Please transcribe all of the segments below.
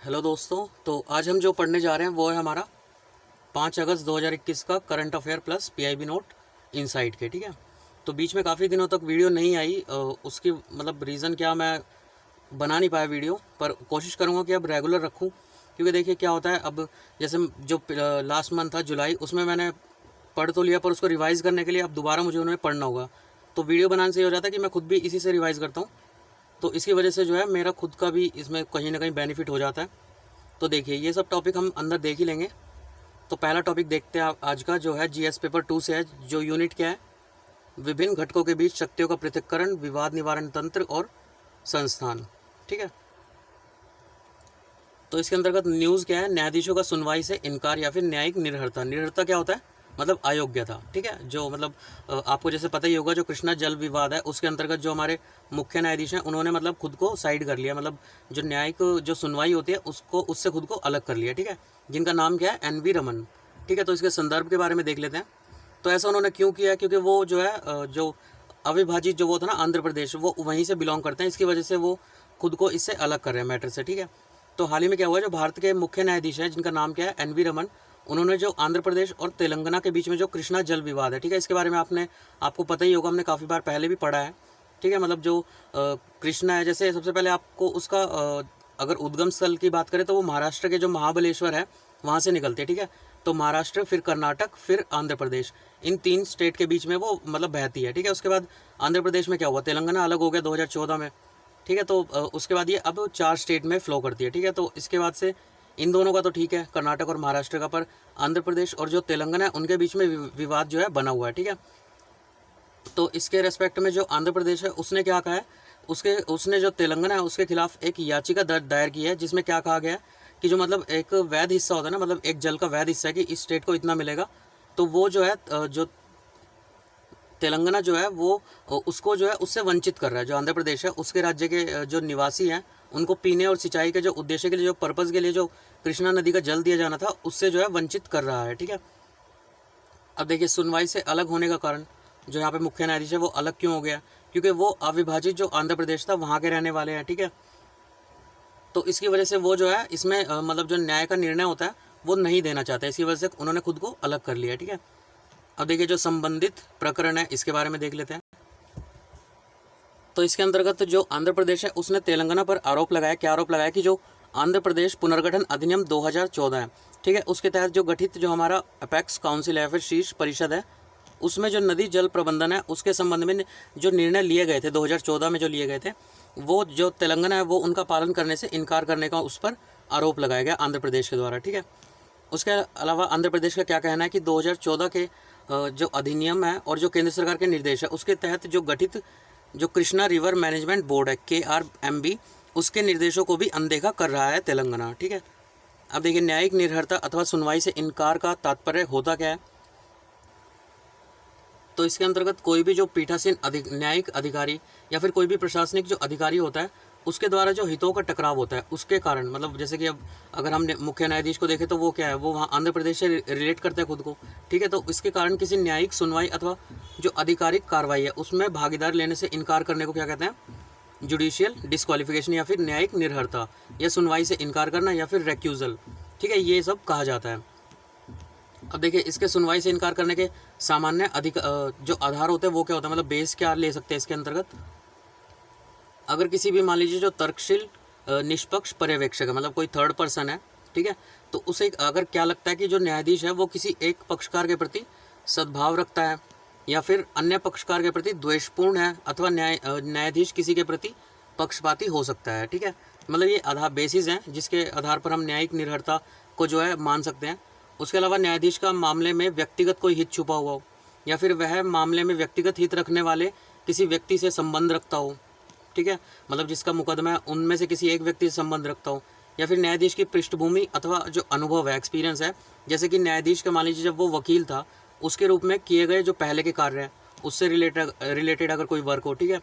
Hello दोस्तों। तो आज हम जो पढ़ने जा रहे हैं वो है हमारा 5 अगस्त 2021 का current affair plus PIB note insight के। ठीक है, तो बीच में काफ़ी दिनों तक वीडियो नहीं आई। उसकी मतलब रीज़न क्या, मैं बना नहीं पाया वीडियो, पर कोशिश करूँगा कि अब रेगुलर रखूँ। क्योंकि देखिए क्या होता है, अब जैसे जो लास्ट मंथ था जुलाई, उसमें मैंने पढ़ तो लिया, पर उसको रिवाइज़ करने के लिए अब दोबारा मुझे उन्हें पढ़ना होगा। तो वीडियो बनाने से ये हो जाता है कि मैं खुद भी इसी से रिवाइज़ करता हूँ। तो इसकी वजह से जो है मेरा खुद का भी इसमें कहीं ना कहीं बेनिफिट हो जाता है। तो देखिए ये सब टॉपिक हम अंदर देख ही लेंगे। तो पहला टॉपिक देखते हैं आज का, जो है जीएस पेपर 2 से है। जो यूनिट क्या है, विभिन्न घटकों के बीच शक्तियों का पृथक्करण, विवाद निवारण तंत्र और संस्थान। ठीक है, तो इसके अंतर्गत न्यूज़ क्या है, न्यायाधीशों का सुनवाई से इनकार या फिर न्यायिक निर्भरता। निर्भरता क्या होता है, मतलब अयोग्यता। ठीक है, जो मतलब आपको जैसे पता ही होगा, जो कृष्णा जल विवाद है उसके अंतर्गत जो हमारे मुख्य न्यायाधीश हैं उन्होंने मतलब खुद को साइड कर लिया, मतलब जो न्यायिक जो सुनवाई होती है उसको उससे खुद को अलग कर लिया। ठीक है, जिनका नाम क्या है, एनवी रमन। ठीक है, तो इसके संदर्भ के बारे में देख लेते हैं। तो ऐसा उन्होंने क्यों किया, क्योंकि वो जो है जो अविभाजित जो वो था ना आंध्र प्रदेश, वो वहीं से बिलोंग करते हैं। इसकी वजह से वो खुद को इससे अलग कर रहे हैं मैटर से। ठीक है, तो हाल ही में क्या हुआ, जो भारत के मुख्य न्यायाधीश हैं जिनका नाम क्या है, एनवी रमन, उन्होंने जो आंध्र प्रदेश और तेलंगाना के बीच में जो कृष्णा जल विवाद है, ठीक है, इसके बारे में आपको पता ही होगा, हमने काफ़ी बार पहले भी पढ़ा है। ठीक है, मतलब जो कृष्णा है, जैसे सबसे पहले आपको उसका अगर उद्गम स्थल की बात करें तो वो महाराष्ट्र के जो महाबलेश्वर है वहाँ से निकलते हैं। ठीक है, तो महाराष्ट्र, फिर कर्नाटक, फिर आंध्र प्रदेश, इन 3 स्टेट के बीच में वो मतलब बहती है। ठीक है, उसके बाद आंध्र प्रदेश में क्या हुआ, तेलंगाना अलग हो गया 2014 में। ठीक है, तो उसके बाद ये अब 4 स्टेट में फ्लो करती है। ठीक है, तो इसके बाद से इन दोनों का तो ठीक है, कर्नाटक और महाराष्ट्र का, पर आंध्र प्रदेश और जो तेलंगाना है उनके बीच में विवाद जो है बना हुआ है। ठीक है, तो इसके रेस्पेक्ट में जो आंध्र प्रदेश है उसने क्या कहा है, उसने जो तेलंगाना है उसके खिलाफ एक याचिका दायर की है, जिसमें क्या कहा गया है कि जो मतलब एक वैध हिस्सा होता है ना, मतलब एक जल का वैध हिस्सा है कि इस स्टेट को इतना मिलेगा, तो वो जो है जो तेलंगाना जो है वो उसको जो है उससे वंचित कर रहा है। जो आंध्र प्रदेश है उसके राज्य के जो निवासी हैं उनको पीने और सिंचाई के जो उद्देश्य के लिए, जो पर्पज़ के लिए जो कृष्णा नदी का जल दिया जाना था, उससे जो है वंचित कर रहा है। ठीक है, अब देखिए सुनवाई से अलग होने का कारण, जो यहाँ पे मुख्य न्यायाधीश है वो अलग क्यों हो गया, क्योंकि वो अविभाजित जो आंध्र प्रदेश था वहाँ के रहने वाले हैं। ठीक है, तो इसकी वजह से वो जो है इसमें मतलब जो न्याय का निर्णय होता है वो नहीं देना चाहता, इसी वजह से उन्होंने खुद को अलग कर लिया। ठीक है, अब देखिए जो संबंधित प्रकरण है इसके बारे में देख लेते हैं। तो इसके अंतर्गत जो आंध्र प्रदेश है उसने तेलंगाना पर आरोप लगाया, क्या आरोप लगाया कि जो आंध्र प्रदेश पुनर्गठन अधिनियम 2014 है, ठीक है, उसके तहत जो गठित जो हमारा अपेक्स काउंसिल है, फिर शीर्ष परिषद है, उसमें जो नदी जल प्रबंधन है उसके संबंध में जो निर्णय लिए गए थे 2014 में, जो लिए गए थे, वो जो तेलंगाना है वो उनका पालन करने से इनकार करने का उस पर आरोप लगाया गया आंध्र प्रदेश के द्वारा। ठीक है, उसके अलावा आंध्र प्रदेश का क्या कहना है कि 2014 के जो अधिनियम है और जो केंद्र सरकार के निर्देश है उसके तहत जो गठित जो कृष्णा रिवर मैनेजमेंट बोर्ड है, KRMB, उसके निर्देशों को भी अनदेखा कर रहा है तेलंगाना। ठीक है, अब देखिए न्यायिक निर्भरता अथवा सुनवाई से इनकार का तात्पर्य होता क्या है। तो इसके अंतर्गत कोई भी जो पीठासीन न्यायिक अधिकारी या फिर कोई भी प्रशासनिक जो अधिकारी होता है उसके द्वारा जो हितों का टकराव होता है उसके कारण, मतलब जैसे कि अब अगर हम मुख्य न्यायाधीश को देखें तो वो क्या है, वो वहाँ आंध्र प्रदेश से रिलेट करते हैं खुद को। ठीक है, तो इसके कारण किसी न्यायिक सुनवाई अथवा जो आधिकारिक कार्रवाई है उसमें भागीदार लेने से इनकार करने को क्या कहते हैं, जुडिशियल डिस्क्वालिफिकेशन या फिर न्यायिक निर्भरता, या सुनवाई से इनकार करना या फिर रेक्यूजल। ठीक है, ये सब कहा जाता है। अब देखिए इसके सुनवाई से इनकार करने के सामान्य जो आधार होते हैं वो क्या होता है, मतलब बेस क्या ले सकते हैं इसके अंतर्गत। अगर किसी भी मान लीजिए जो तर्कशील निष्पक्ष पर्यवेक्षक है, मतलब कोई थर्ड पर्सन है, ठीक है, तो उसे अगर क्या लगता है कि जो न्यायाधीश है वो किसी एक पक्षकार के प्रति सद्भाव रखता है या फिर अन्य पक्षकार के प्रति द्वेषपूर्ण है, अथवा न्यायाधीश किसी के प्रति पक्षपाती हो सकता है। ठीक है, मतलब ये आधार बेसिस हैं जिसके आधार पर हम न्यायिक निर्भरता को जो है मान सकते हैं। उसके अलावा न्यायाधीश का मामले में व्यक्तिगत कोई हित छुपा हुआ हो, या फिर वह मामले में व्यक्तिगत हित रखने वाले किसी व्यक्ति से संबंध रखता हो। ठीक है, मतलब जिसका मुकदमा है उनमें से किसी एक व्यक्ति से संबंध रखता हो, या फिर न्यायाधीश की पृष्ठभूमि अथवा जो अनुभव है, एक्सपीरियंस है, जैसे कि न्यायाधीश का मान लीजिए जब वो वकील था उसके रूप में किए गए जो पहले के कार्य हैं उससे रिलेटेड अगर कोई वर्क हो। ठीक है,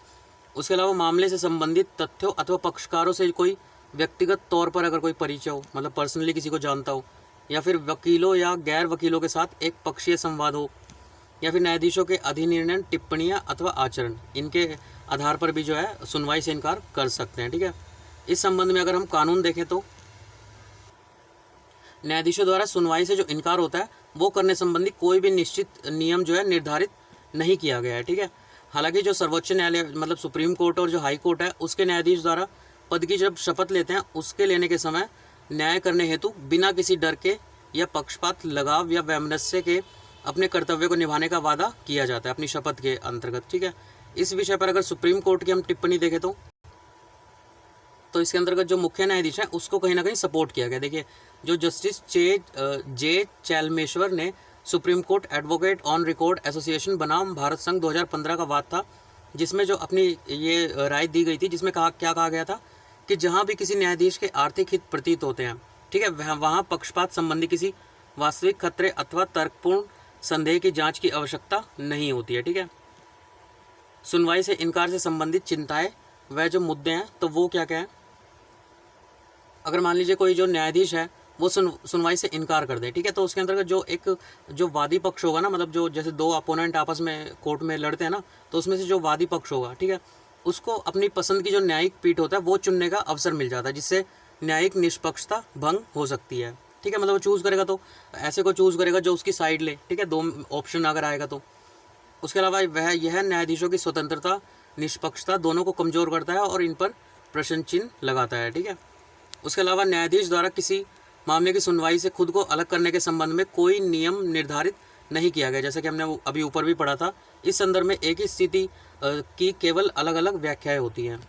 उसके अलावा मामले से संबंधित तथ्यों अथवा पक्षकारों से कोई व्यक्तिगत तौर पर अगर कोई परिचय हो, मतलब पर्सनली किसी को जानता हो, या फिर वकीलों या गैर वकीलों के साथ एक पक्षीय संवाद हो, या फिर न्यायाधीशों के अधिनिर्णय, टिप्पणियाँ अथवा आचरण, इनके आधार पर भी जो है सुनवाई से इनकार कर सकते हैं। ठीक है, इस संबंध में अगर हम कानून देखें तो न्यायाधीशों द्वारा सुनवाई से जो इनकार होता है वो करने संबंधी कोई भी निश्चित नियम जो है निर्धारित नहीं किया गया है, ठीक है। हालांकि जो सर्वोच्च न्यायालय मतलब सुप्रीम कोर्ट और जो हाई कोर्ट है उसके न्यायाधीश द्वारा पद की जब शपथ लेते हैं उसके लेने के समय न्याय करने हेतु बिना किसी डर के या पक्षपात, लगाव या वैमनस्य के अपने कर्तव्य को निभाने का वादा किया जाता है अपनी शपथ के अंतर्गत, ठीक है। इस विषय पर अगर सुप्रीम कोर्ट की हम टिप्पणी देखें तो इसके अंतर्गत जो मुख्य न्यायाधीश है उसको कहीं ना कहीं सपोर्ट किया गया। देखिए जो जस्टिस जे चैलमेश्वर ने supreme court advocate on record association बनाम भारत संघ 2015 का वाद था, जिसमें जो अपनी ये राय दी गई थी, जिसमें क्या कहा गया था कि जहां भी किसी न्यायाधीश के आर्थिक हित प्रतीत होते हैं, ठीक है, वहां पक्षपात संबंधी किसी वास्तविक खतरे अथवा तर्कपूर्ण संदेह की जांच की आवश्यकता नहीं होती है, ठीक है। सुनवाई से इनकार से संबंधित चिंताएं वह जो मुद्दे हैं तो वो क्या क्या है। अगर मान लीजिए कोई जो न्यायाधीश है वो सुनवाई से इनकार कर दे, ठीक है, तो उसके अंतर्गत जो वादी पक्ष होगा ना, मतलब जो जैसे दो अपोनेंट आपस में कोर्ट में लड़ते हैं ना, तो उसमें से जो वादी पक्ष होगा, ठीक है, उसको अपनी पसंद की जो न्यायिक पीठ होता है वो चुनने का अवसर मिल जाता है, जिससे न्यायिक निष्पक्षता भंग हो सकती है, ठीक है। मतलब वो चूज़ करेगा तो ऐसे को चूज़ करेगा जो उसकी साइड ले, ठीक है, दो ऑप्शन अगर आएगा तो। उसके अलावा यह न्यायाधीशों की स्वतंत्रता, निष्पक्षता दोनों को कमज़ोर करता है और इन पर प्रश्न चिन्ह लगाता है, ठीक है। उसके अलावा न्यायाधीश द्वारा किसी मामले की सुनवाई से खुद को अलग करने के संबंध में कोई नियम निर्धारित नहीं किया गया, जैसा कि हमने अभी ऊपर भी पढ़ा था। इस संदर्भ में एक ही स्थिति की केवल अलग अलग व्याख्याएं होती हैं।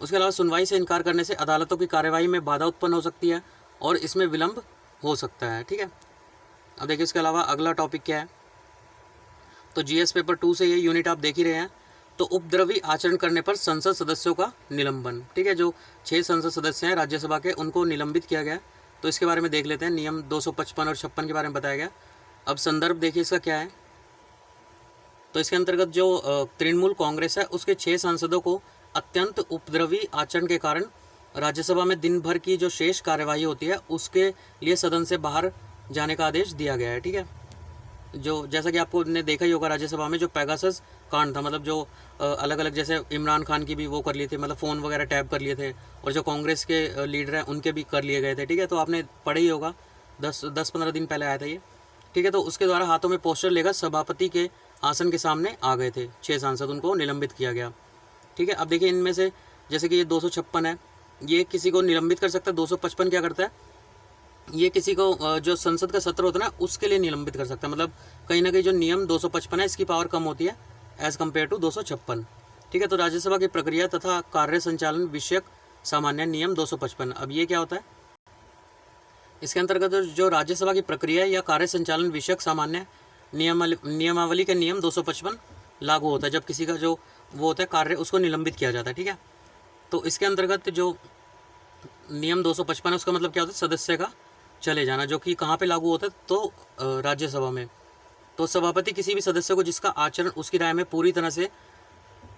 उसके अलावा सुनवाई से इनकार करने से अदालतों की कार्यवाही में बाधा उत्पन्न हो सकती है और इसमें विलंब हो सकता है, ठीक है। अब देखिए इसके अलावा अगला टॉपिक क्या है, तो जीएस पेपर 2 से ये यूनिट आप देख ही रहे हैं। तो उपद्रवी आचरण करने पर संसद सदस्यों का निलंबन, ठीक है, जो 6 संसद सदस्य हैं राज्यसभा के उनको निलंबित किया गया। तो इसके बारे में देख लेते हैं, नियम 255 और 56 के बारे में बताया गया। अब संदर्भ देखिए इसका क्या है, तो इसके अंतर्गत जो तृणमूल कांग्रेस है उसके 6 सांसदों को अत्यंत उपद्रवी आचरण के कारण राज्यसभा में दिन भर की जो शेष कार्यवाही होती है उसके लिए सदन से बाहर जाने का आदेश दिया गया है, ठीक है। जो जैसा कि आपको ने देखा ही होगा राज्यसभा में जो पेगासस कांड था, मतलब जो अलग अलग जैसे इमरान खान की भी वो कर लिए थे, मतलब फ़ोन वगैरह टैप कर लिए थे, और जो कांग्रेस के लीडर हैं उनके भी कर लिए गए थे, ठीक है। तो आपने पढ़ा ही होगा, 10-15 दिन पहले आया था ये, ठीक है। तो उसके द्वारा हाथों में पोस्टर लेकर सभापति के आसन के सामने आ गए थे 6 सांसद, उनको निलंबित किया गया, ठीक है। अब देखिए इनमें से जैसे कि ये 256 है, ये किसी को निलंबित कर सकता है। 255 क्या करता है, ये किसी को जो संसद का सत्र होता है ना उसके लिए निलंबित कर सकता है। मतलब कहीं ना कहीं जो नियम 255 है इसकी पावर कम होती है एज़ कम्पेयर टू 256, ठीक है। तो राज्यसभा की प्रक्रिया तथा कार्य संचालन विषयक सामान्य नियम 255, अब ये क्या होता है, इसके अंतर्गत जो राज्यसभा की प्रक्रिया या कार्य संचालन विषयक सामान्य नियमावली के नियम 255 लागू होता है जब किसी का जो वो होता है कार्य उसको निलंबित किया जाता है, ठीक है। तो इसके अंतर्गत जो नियम 255 है उसका मतलब क्या होता है, सदस्य का चले जाना, जो कि कहाँ पे लागू होता है, तो राज्यसभा में। तो सभापति किसी भी सदस्य को जिसका आचरण उसकी राय में पूरी तरह से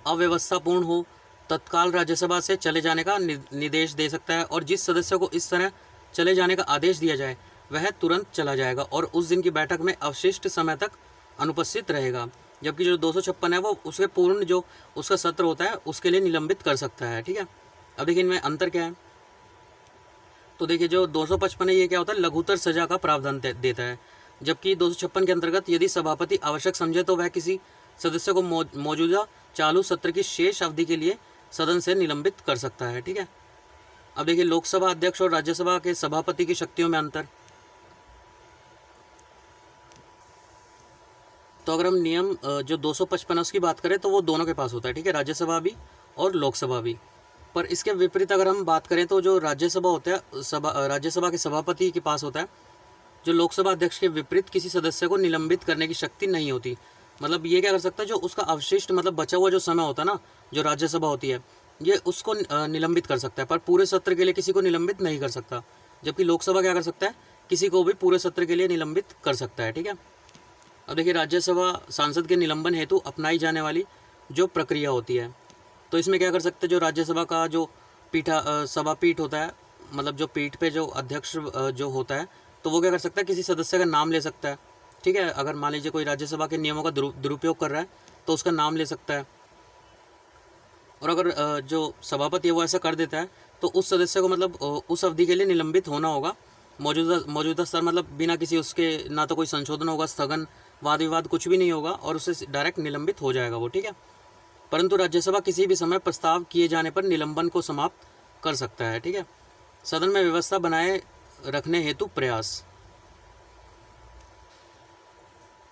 अव्यवस्थापूर्ण हो तत्काल राज्यसभा से चले जाने का निर्देश दे सकता है, और जिस सदस्य को इस तरह चले जाने का आदेश दिया जाए वह तुरंत चला जाएगा और उस दिन की बैठक में अवशिष्ट समय तक अनुपस्थित रहेगा। जबकि जो 256 है वो उसके पूर्ण जो उसका सत्र होता है उसके लिए निलंबित कर सकता है, ठीक है। अब देखिए इनमें अंतर क्या है, तो देखिए जो 255 है ये क्या होता है, लघुतर सजा का प्रावधान देता है, जबकि 256 के अंतर्गत यदि सभापति आवश्यक समझे तो वह किसी सदस्य को मौजूदा चालू सत्र की शेष अवधि के लिए सदन से निलंबित कर सकता है, ठीक है। अब देखिए लोकसभा अध्यक्ष और राज्यसभा के सभापति की शक्तियों में अंतर। तो अगर हम नियम जो 255 उसकी बात करें तो वो दोनों के पास होता है, ठीक है, राज्यसभा भी और लोकसभा भी। पर इसके विपरीत अगर हम बात करें तो जो राज्यसभा होता है राज्यसभा के सभापति के पास होता है, जो लोकसभा अध्यक्ष के विपरीत किसी सदस्य को निलंबित करने की शक्ति नहीं होती। मतलब ये क्या कर सकता है, जो उसका अवशिष्ट मतलब बचा हुआ जो समय होता है ना, जो राज्यसभा होती है ये उसको निलंबित कर सकता है, पर पूरे सत्र के लिए किसी को निलंबित नहीं कर सकता। जबकि लोकसभा क्या कर सकता है, किसी को भी पूरे सत्र के लिए निलंबित कर सकता है, ठीक है। अब देखिए राज्यसभा सांसद के निलंबन हेतु अपनाई जाने वाली जो प्रक्रिया होती है, तो इसमें क्या कर सकते हैं, जो राज्यसभा का जो सभापीठ होता है, मतलब जो पीठ पे जो अध्यक्ष जो होता है, तो वो क्या कर सकता है, किसी सदस्य का नाम ले सकता है, ठीक है। अगर मान लीजिए कोई राज्यसभा के नियमों का दुरुपयोग कर रहा है तो उसका नाम ले सकता है, और अगर जो सभापति है वो ऐसा कर देता है तो उस सदस्य को मतलब उस अवधि के लिए निलंबित होना होगा, मौजूदा स्तर मतलब बिना किसी उसके ना तो कोई संशोधन होगा, स्थगन, वाद विवाद कुछ भी नहीं होगा और उससे डायरेक्ट निलंबित हो जाएगा वो, ठीक है। परंतु राज्यसभा किसी भी समय प्रस्ताव किए जाने पर निलंबन को समाप्त कर सकता है, ठीक है। सदन में व्यवस्था बनाए रखने हेतु प्रयास,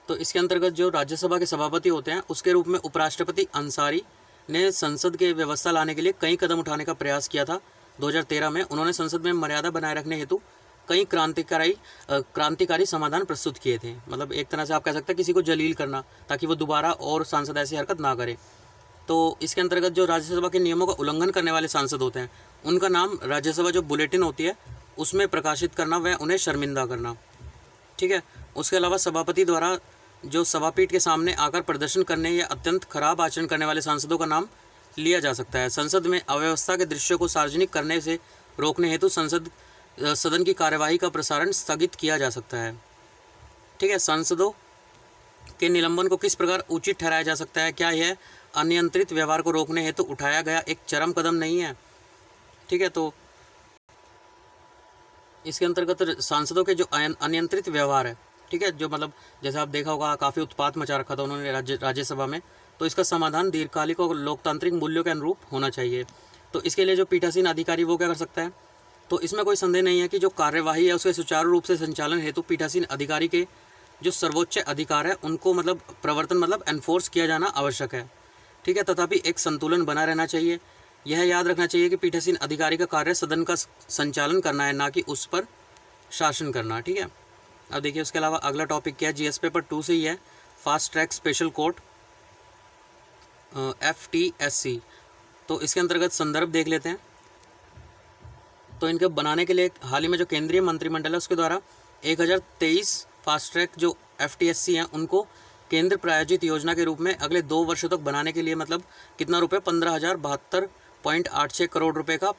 तो इसके अंतर्गत जो राज्यसभा के सभापति होते हैं उसके रूप में उपराष्ट्रपति अंसारी ने संसद के व्यवस्था लाने के लिए कई कदम उठाने का प्रयास किया था। 2013 में उन्होंने संसद में मर्यादा बनाए रखने हेतु कई क्रांतिकारी समाधान प्रस्तुत किए थे। मतलब एक तरह से आप कह सकते हैं किसी को जलील करना, ताकि वो दोबारा और सांसद ऐसी हरकत ना करे। तो इसके अंतर्गत जो राज्यसभा के नियमों का उल्लंघन करने वाले सांसद होते हैं उनका नाम राज्यसभा जो बुलेटिन होती है उसमें प्रकाशित करना व उन्हें शर्मिंदा करना, ठीक है। उसके अलावा सभापति द्वारा जो सभापीठ के सामने आकर प्रदर्शन करने या अत्यंत खराब आचरण करने वाले सांसदों का नाम लिया जा सकता है। संसद में अव्यवस्था के दृश्यों को सार्वजनिक करने से रोकने हेतु सदन की कार्यवाही का प्रसारण स्थगित किया जा सकता है, ठीक है। सांसदों के निलंबन को किस प्रकार उचित ठहराया जा सकता है? क्या यह अनियंत्रित व्यवहार को रोकने हेतु उठाया गया एक चरम कदम नहीं है, ठीक है। तो इसके अंतर्गत सांसदों के जो अनियंत्रित व्यवहार है, ठीक है, जो मतलब जैसे आप देखा होगा काफ़ी उत्पात मचा रखा था उन्होंने राज्यसभा में, तो इसका समाधान दीर्घकालिक और लोकतांत्रिक मूल्यों के अनुरूप होना चाहिए। तो इसके लिए जो पीठासीन अधिकारी वो क्या कर सकता है? तो इसमें कोई संदेह नहीं है कि जो कार्यवाही है उसके सुचारू रूप से संचालन हेतु पीठासीन अधिकारी के जो सर्वोच्च अधिकार है उनको मतलब प्रवर्तन मतलब एनफोर्स किया जाना आवश्यक है, ठीक है। तथापि एक संतुलन बना रहना चाहिए। यह याद रखना चाहिए कि पीठासीन अधिकारी का कार्य सदन का संचालन करना है, ना कि उस पर शासन करना, ठीक है। अब देखिए उसके अलावा अगला टॉपिक क्या है, जीएस पेपर 2 से ही है, fast track special court FTSC। तो इसके अंतर्गत संदर्भ देख लेते हैं। तो इनके बनाने के लिए हाल ही में जो केंद्रीय मंत्रिमंडल है उसके द्वारा 1023 फास्ट ट्रैक जो FTSC हैं उनको केंद्र प्रायोजित योजना के रूप में अगले 2 वर्षों तक बनाने के लिए मतलब कितना रुपये 15,072.86 करोड़ रुपए का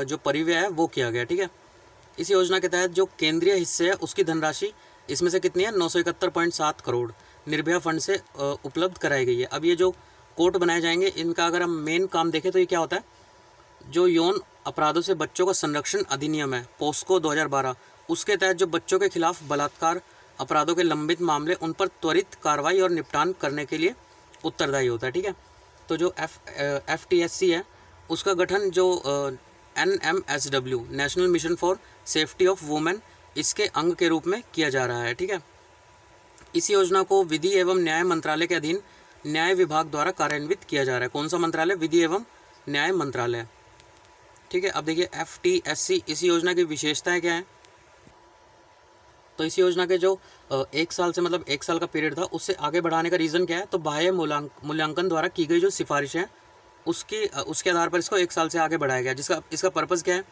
जो परिव्यय है वो किया गया, ठीक है। इस योजना के तहत जो केंद्रीय हिस्से है उसकी धनराशि इसमें से कितनी है 971.7 करोड़ निर्भया फंड से उपलब्ध कराई गई है। अब ये जो कोर्ट बनाए जाएंगे इनका अगर हम मेन काम देखें तो ये क्या होता है, जो यौन अपराधों से बच्चों का संरक्षण अधिनियम है पोस्को 2012 उसके तहत जो बच्चों के खिलाफ बलात्कार अपराधों के लंबित मामले उन पर त्वरित कार्रवाई और निपटान करने के लिए उत्तरदायी होता है, ठीक है। तो जो FTSC है उसका गठन जो NMSW national mission for safety of women इसके अंग के रूप में किया जा रहा है, ठीक है। इस योजना को विधि एवं न्याय मंत्रालय के अधीन न्याय विभाग द्वारा कार्यान्वित किया जा रहा है। कौन सा मंत्रालय? विधि एवं न्याय मंत्रालय, ठीक है। अब देखिए FTSC इस योजना की विशेषताएं क्या है? तो इस योजना के जो 1 साल से मतलब 1 साल का पीरियड था उससे आगे बढ़ाने का रीज़न क्या है? तो बाह्य मूल्यांकन द्वारा की गई जो सिफारिशें हैं उसके आधार पर इसको 1 साल से आगे बढ़ाया गया। इसका पर्पज़ क्या है?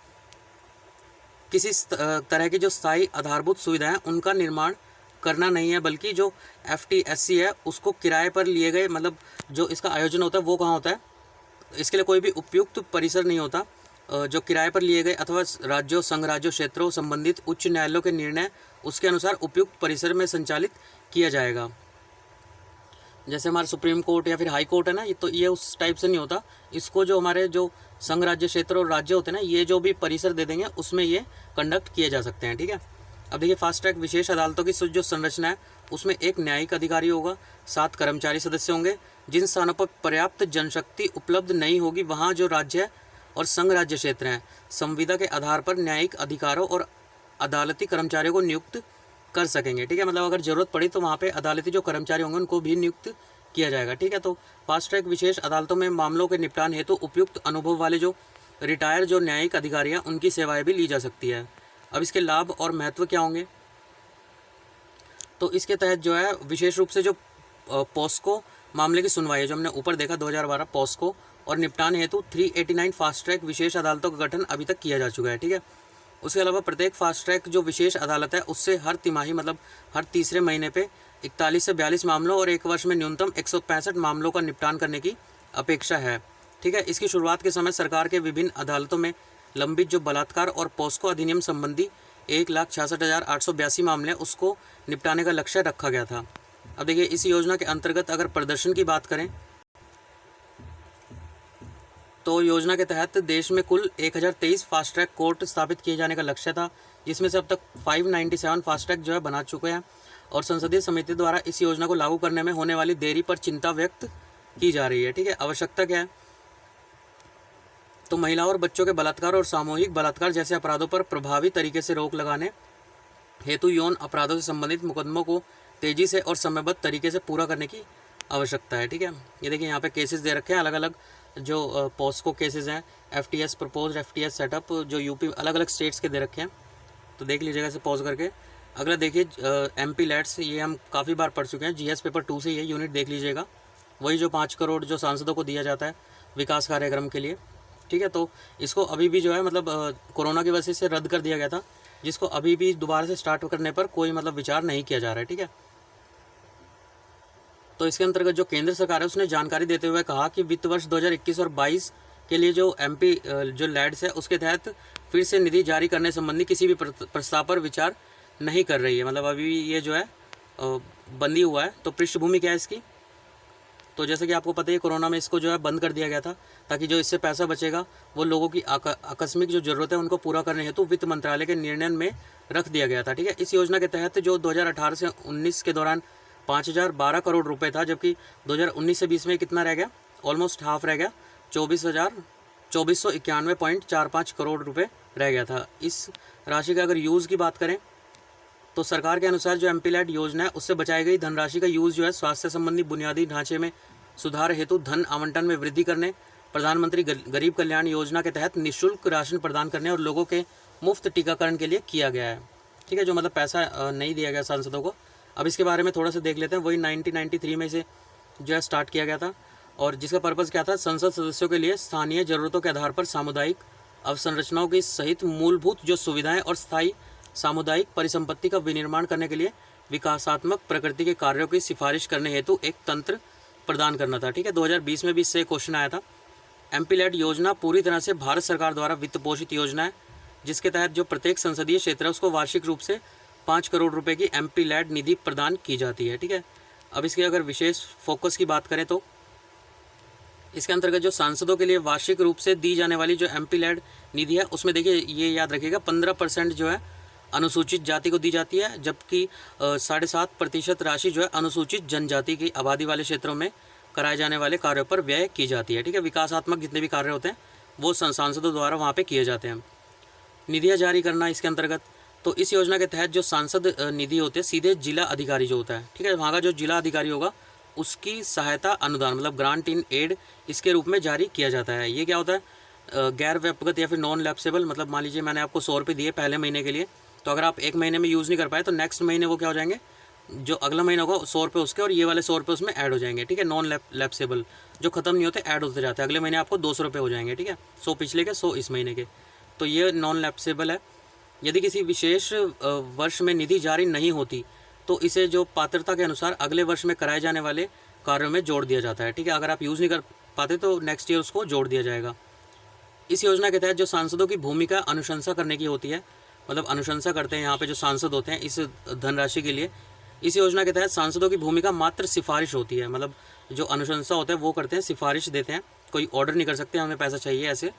किसी तरह की जो स्थायी आधारभूत सुविधाएं उनका निर्माण करना नहीं है, बल्कि जो FTSC है उसको किराए पर लिए गए मतलब जो इसका आयोजन होता है वो कहाँ होता है? इसके लिए कोई भी उपयुक्त परिसर नहीं होता। जो किराए पर लिए गए अथवा राज्यों संघ राज्यों क्षेत्रों संबंधित उच्च न्यायालयों के निर्णय उसके अनुसार उपयुक्त परिसर में संचालित किया जाएगा। जैसे हमारा सुप्रीम कोर्ट या फिर हाई कोर्ट है ना, तो ये उस टाइप से नहीं होता। इसको जो हमारे जो संघ राज्य क्षेत्र और राज्य होते हैं ना, ये जो भी परिसर दे देंगे उसमें ये कंडक्ट किए जा सकते हैं, ठीक है। अब देखिए फास्ट ट्रैक विशेष अदालतों की जो संरचना है उसमें एक न्यायिक अधिकारी होगा, 7 कर्मचारी सदस्य होंगे। जिन स्थानों पर पर्याप्त जनशक्ति उपलब्ध नहीं होगी वहाँ जो राज्य और संघ राज्य क्षेत्र हैं संविदा के आधार पर न्यायिक अधिकारों और अदालती कर्मचारियों को नियुक्त कर सकेंगे, ठीक है। मतलब अगर ज़रूरत पड़ी तो वहाँ पे अदालती जो कर्मचारी होंगे उनको भी नियुक्त किया जाएगा, ठीक है। तो फास्ट ट्रैक विशेष अदालतों में मामलों के निपटान हेतु उपयुक्त अनुभव वाले जो रिटायर जो न्यायिक अधिकारी हैं उनकी सेवाएं भी ली जा सकती है। अब इसके लाभ और महत्व क्या होंगे? तो इसके तहत जो है विशेष रूप से जो पोस्को मामले की सुनवाई है, जो हमने ऊपर देखा 2012 पोस्को और निपटान हेतु 389 फास्ट ट्रैक विशेष अदालतों का गठन अभी तक किया जा चुका है, ठीक है। उसके अलावा प्रत्येक फास्ट ट्रैक जो विशेष अदालत है उससे हर तिमाही मतलब हर तीसरे महीने पे 41 से 42 मामलों और 1 वर्ष में न्यूनतम 165 मामलों का निपटान करने की अपेक्षा है, ठीक है। इसकी शुरुआत के समय सरकार के विभिन्न अदालतों में लंबित जो बलात्कार और पोस्को अधिनियम संबंधी 1,66,882 मामले उसको निपटाने का लक्ष्य रखा गया था। अब देखिए इस योजना के अंतर्गत अगर प्रदर्शन की बात करें तो योजना के तहत देश में कुल 1023 फास्ट ट्रैक कोर्ट स्थापित किए जाने का लक्ष्य था, जिसमें से अब तक 597 फास्ट ट्रैक जो है बना चुके हैं। और संसदीय समिति द्वारा इस योजना को लागू करने में होने वाली देरी पर चिंता व्यक्त की जा रही है। ठीक है, आवश्यकता क्या है? तो महिलाओं और बच्चों के बलात्कार और सामूहिक बलात्कार जैसे अपराधों पर प्रभावी तरीके से रोक लगाने हेतु यौन अपराधों से संबंधित मुकदमों को तेजी से और समयबद्ध तरीके से पूरा करने की आवश्यकता है। ठीक है, ये देखिए यहाँ पे केसेस दे रखे हैं, अलग अलग जो पॉस्को केसेस हैं, एफटीएस प्रपोज्ड एफटीएस सेटअप जो यूपी अलग अलग स्टेट्स के दे रखे हैं, तो देख लीजिएगा इसे पॉज करके। अगला देखिए एमपी लैट्स, ये हम काफ़ी बार पढ़ चुके हैं, जीएस पेपर 2 से ये यूनिट देख लीजिएगा। वही जो 5 करोड़ जो सांसदों को दिया जाता है विकास कार्यक्रम के लिए। ठीक है, तो इसको अभी भी जो है मतलब कोरोना की वजह से रद्द कर दिया गया था, जिसको अभी भी दोबारा से स्टार्ट करने पर कोई मतलब विचार नहीं किया जा रहा है। ठीक है, तो इसके अंतर्गत जो केंद्र सरकार है उसने जानकारी देते हुए कहा कि वित्त वर्ष 2021 और 22 के लिए जो एमपी जो लैड्स है उसके तहत फिर से निधि जारी करने संबंधी किसी भी प्रस्ताव पर विचार नहीं कर रही है। मतलब अभी ये जो है बंदी हुआ है। तो पृष्ठभूमि क्या है इसकी? तो जैसे कि आपको पता है कोरोना में इसको जो है बंद कर दिया गया था, ताकि जो इससे पैसा बचेगा वो लोगों की आकस्मिक जो ज़रूरत है उनको पूरा करने हेतु वित्त मंत्रालय के निर्णय में रख दिया गया था। ठीक है, इस योजना के तहत जो 2018 से 19 के दौरान 5012 करोड़ रुपए था, जबकि 2019 से 20 में कितना रह गया? ऑलमोस्ट हाफ रह गया, 2491.45 करोड़ रुपए रह गया था। इस राशि का अगर यूज़ की बात करें तो सरकार के अनुसार जो एमपीलैड योजना है उससे बचाई गई धनराशि का यूज़ जो है स्वास्थ्य संबंधी बुनियादी ढांचे में सुधार हेतु धन आवंटन में वृद्धि करने, प्रधानमंत्री गरीब कल्याण योजना के तहत निःशुल्क राशन प्रदान करने और लोगों के मुफ्त टीकाकरण के लिए किया गया है। ठीक है, जो मतलब पैसा नहीं दिया गया सांसदों को। अब इसके बारे में थोड़ा सा देख लेते हैं। वही 1993 में से जो है स्टार्ट किया गया था, और जिसका पर्पज़ क्या था? संसद सदस्यों के लिए स्थानीय ज़रूरतों के आधार पर सामुदायिक अवसंरचनाओं की सहित मूलभूत जो सुविधाएं और स्थायी सामुदायिक परिसंपत्ति का विनिर्माण करने के लिए विकासात्मक प्रकृति के कार्यों की सिफारिश करने हेतु एक तंत्र प्रदान करना था। ठीक है, 2020 में भी इससे क्वेश्चन आया था। एमपीलैड योजना पूरी तरह से भारत सरकार द्वारा वित्त पोषित योजना है, जिसके तहत जो प्रत्येक संसदीय क्षेत्र है उसको वार्षिक रूप से 5 करोड़ रुपए की एमपीलैड निधि प्रदान की जाती है। ठीक है, अब इसके अगर विशेष फोकस की बात करें तो इसके अंतर्गत जो सांसदों के लिए वार्षिक रूप से दी जाने वाली जो एमपीलैड निधि है उसमें देखिए ये याद रखिएगा 15% जो है अनुसूचित जाति को दी जाती है, जबकि 7.5% राशि जो है अनुसूचित जनजाति की आबादी वाले क्षेत्रों में कराए जाने वाले कार्यों पर व्यय की जाती है। ठीक है, विकासात्मक जितने भी कार्य होते हैं वो सांसदों द्वारा वहाँ पे किए जाते हैं। निधियाँ जारी करना इसके अंतर्गत, तो इस योजना के तहत जो सांसद निधि होते हैं सीधे जिला अधिकारी जो होता है, ठीक है, वहाँ का जो जिला अधिकारी होगा उसकी सहायता अनुदान मतलब ग्रांट इन एड इसके रूप में जारी किया जाता है। ये क्या होता है? गैर व्यक्तिगत या फिर नॉन लैप्सेबल, मतलब मान लीजिए मैंने आपको 100 रुपये दिए पहले महीने के लिए, तो अगर आप एक महीने में यूज़ नहीं कर पाए तो नेक्स्ट महीने वो क्या हो जाएंगे? जो अगला महीना होगा 100 रुपये उसके और ये वाले 100 रुपये उसमें ऐड हो जाएंगे। ठीक है, नॉन लैप्सेबल जो ख़त्म नहीं होते ऐड होते जाते हैं, अगले महीने आपको 200 रुपये हो जाएंगे। ठीक है, 100 पिछले के 100 इस महीने के, तो ये नॉन लैप्सेबल है। यदि किसी विशेष वर्ष में निधि जारी नहीं होती तो इसे जो पात्रता के अनुसार अगले वर्ष में कराए जाने वाले कार्यों में जोड़ दिया जाता है। ठीक है, अगर आप यूज़ नहीं कर पाते तो नेक्स्ट ईयर उसको जोड़ दिया जाएगा। इस योजना के तहत जो सांसदों की भूमिका अनुशंसा करने की होती है, मतलब अनुशंसा करते हैं यहाँ पे जो सांसद होते हैं इस धनराशि के लिए। इस योजना के तहत सांसदों की भूमिका मात्र सिफारिश होती है, मतलब जो अनुशंसा होता है वो करते हैं, सिफारिश देते हैं, कोई ऑर्डर नहीं कर सकते हमें पैसा चाहिए ऐसे।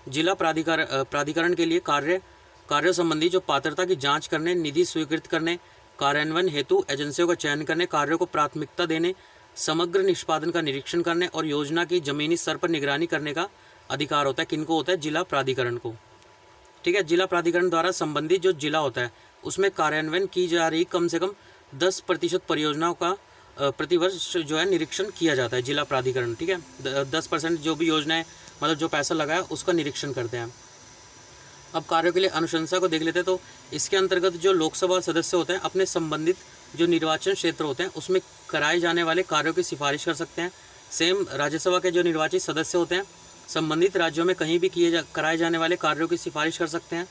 जिला प्राधिकरण के लिए कार्य संबंधी जो पात्रता की जाँच करने, निधि स्वीकृत करने, कार्यान्वयन हेतु एजेंसियों का चयन करने, कार्यों को प्राथमिकता देने, समग्र निष्पादन का निरीक्षण करने और योजना की जमीनी स्तर पर निगरानी करने का अधिकार होता है। किनको होता है? जिला प्राधिकरण को। ठीक है, जिला प्राधिकरण द्वारा संबंधित जो जिला होता है उसमें कार्यान्वयन की जा रही कम से कम 10% परियोजनाओं का प्रतिवर्ष जो है निरीक्षण किया जाता है जिला प्राधिकरण। ठीक है, 10% जो भी योजनाएं मतलब जो पैसा लगा है उसका निरीक्षण करते हैं। अब कार्यों के लिए अनुशंसा को देख लेते हैं, तो इसके अंतर्गत जो लोकसभा सदस्य होते हैं अपने संबंधित जो निर्वाचन क्षेत्र होते हैं उसमें कराए जाने वाले कार्यों की सिफारिश कर सकते हैं। सेम राज्यसभा के जो निर्वाचित सदस्य होते हैं संबंधित राज्यों में कहीं भी कराए जाने वाले कार्यों की सिफारिश कर सकते हैं।